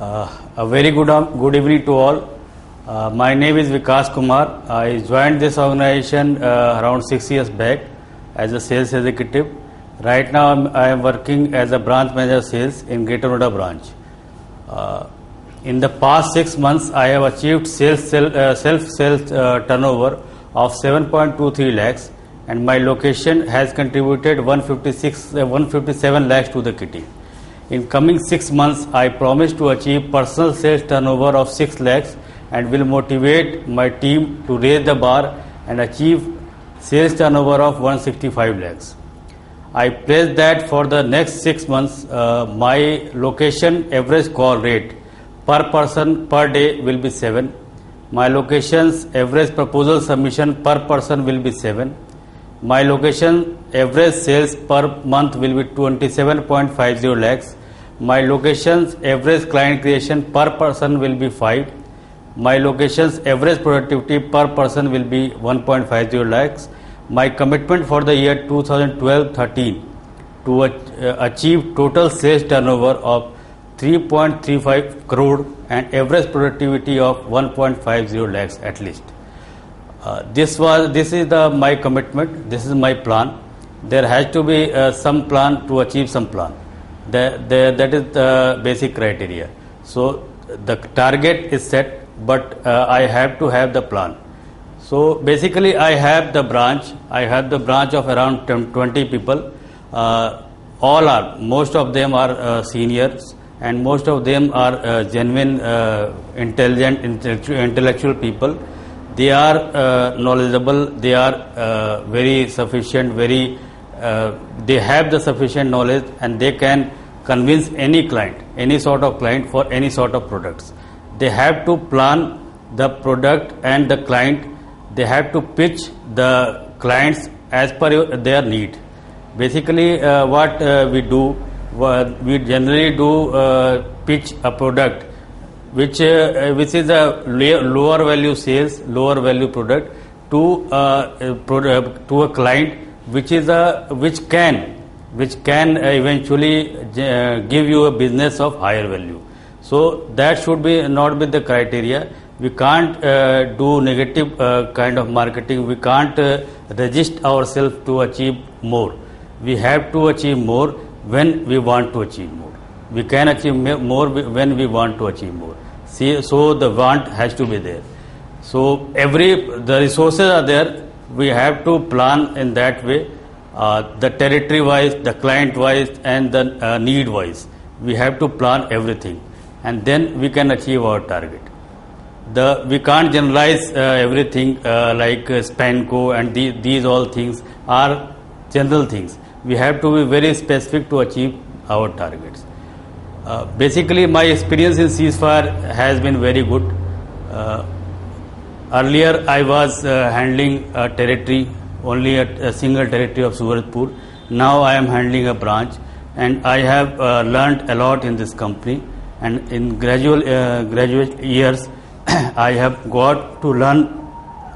A very good evening to all. My name is Vikas Kumar. I joined this organization around 6 years back as a sales executive. Right now I am working as a branch manager sales in Greater Noida branch. In the past 6 months I have achieved self-sales turnover of 7.23 lakhs, and my location has contributed 157 lakhs to the kitty. In coming 6 months, I promise to achieve personal sales turnover of 6 lakhs and will motivate my team to raise the bar and achieve sales turnover of 165 lakhs. I pledge that for the next 6 months, my location average call rate per person per day will be 7. My location's average proposal submission per person will be 7. My location average sales per month will be 27.50 lakhs. My location's average client creation per person will be 5. My location's average productivity per person will be 1.50 lakhs. My commitment for the year 2012-13 to achieve total sales turnover of 3.35 crore and average productivity of 1.50 lakhs at least. This is my commitment. This is my plan. There has to be some plan to achieve some plan. That is the basic criteria. So the target is set, but I have to have the plan. So basically I have the branch. I have the branch of around 20 people. Most of them are seniors, and most of them are genuine, intelligent, intellectual people. They are knowledgeable. They are very sufficient. They have the sufficient knowledge, and they can convince any client, any sort of client for any sort of products. They have to plan the product and the client. They have to pitch the clients as per their need. Basically, what we do, we generally do pitch a product which is a lower value sales, lower value product to a client which can eventually give you a business of higher value. So that should be not be the criteria. We can't do negative kind of marketing. We can't resist ourselves to achieve more. We have to achieve more when we want to achieve more. We can achieve more when we want to achieve more. See, so the want has to be there. So the resources are there. We have to plan in that way. The territory wise, the client wise, and the need wise. We have to plan everything, and then we can achieve our target. We can't generalize everything like Spanco and these all things are general things. We have to be very specific to achieve our targets. Basically, my experience in ceasefire has been very good. Earlier, I was handling a territory, only a single territory of Suratpur. Now I am handling a branch, and I have learned a lot in this company. And in graduate years, I have got to learn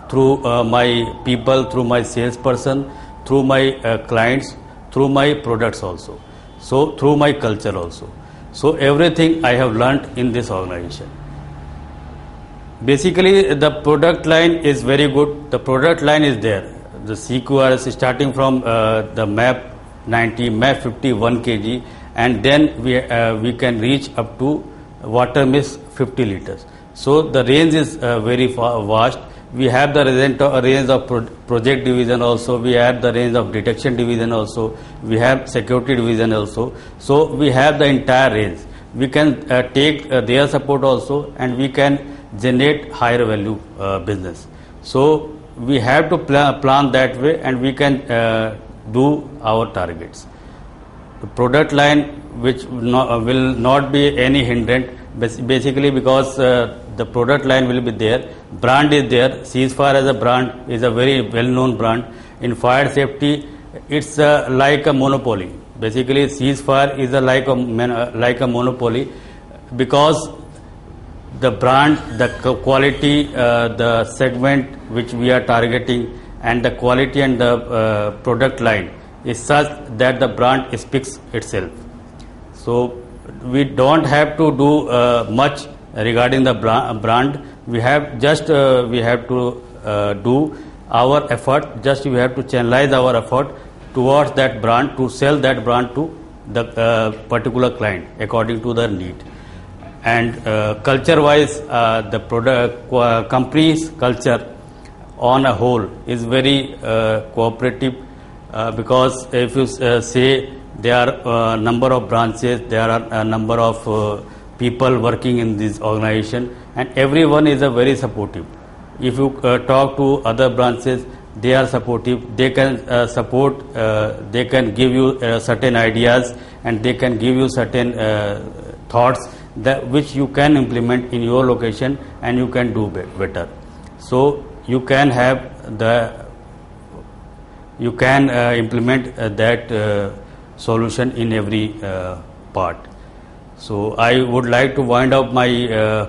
through my people, through my salesperson, through my clients, through my products also. So through my culture also. So everything I have learned in this organization. Basically, the product line is very good. The product line is there. The CQRS starting from the MAP 90, MAP 50, 1 kg, and then we can reach up to water mist 50 liters. So the range is very vast. We have the range of project division also. We have the range of detection division also. We have security division also. So we have the entire range. We can take their support also, and we can generate higher value business. So we have to plan that way, and we can do our targets. The product line which will not be any hindrance, basically because the product line will be there, brand is there. Ceasefire as a brand is a very well-known brand. In fire safety, it's like a monopoly. Basically, Ceasefire is like a monopoly, because the brand, the quality, the segment which we are targeting, and the quality and the product line is such that the brand speaks itself. So we don't have to do much regarding the brand. We have just we have to do our effort. Just we have to channelize our effort towards that brand, to sell that brand to the particular client according to their need. And culture wise, the product company's culture on a whole is very cooperative, because if you say there are a number of branches, there are a number of people working in this organization, and everyone is a very supportive. If you talk to other branches, they are supportive. They can support, they can give you certain ideas, and they can give you certain thoughts that which you can implement in your location, and you can do better. So you can have you can implement that solution in every part. So I would like to wind up my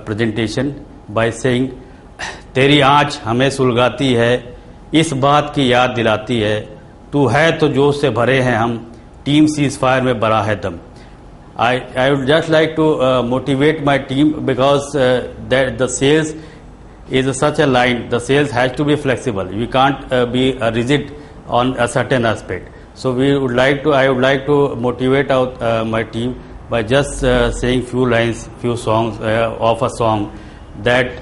presentation by saying, तेरी आँच हमें सुलगाती है, इस बात की याद दिलाती है, तू है तो जोश से भरे हैं हम, टीम सीज फायर में बड़ा है दम. I would just like to motivate my team, because that the sales is such a line. The sales has to be flexible. We can't be rigid on a certain aspect. So I would like to motivate out my team by just saying few lines, few songs of a song that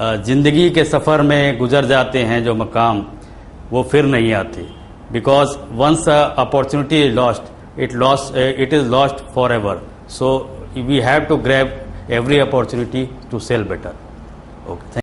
जिंदगी के सफ़र में गुजर जाते हैं जो मकाम, वो फिर नहीं आते. Because once opportunity is lost, it is lost forever. So we have to grab every opportunity to sell better. Okay. Thank you.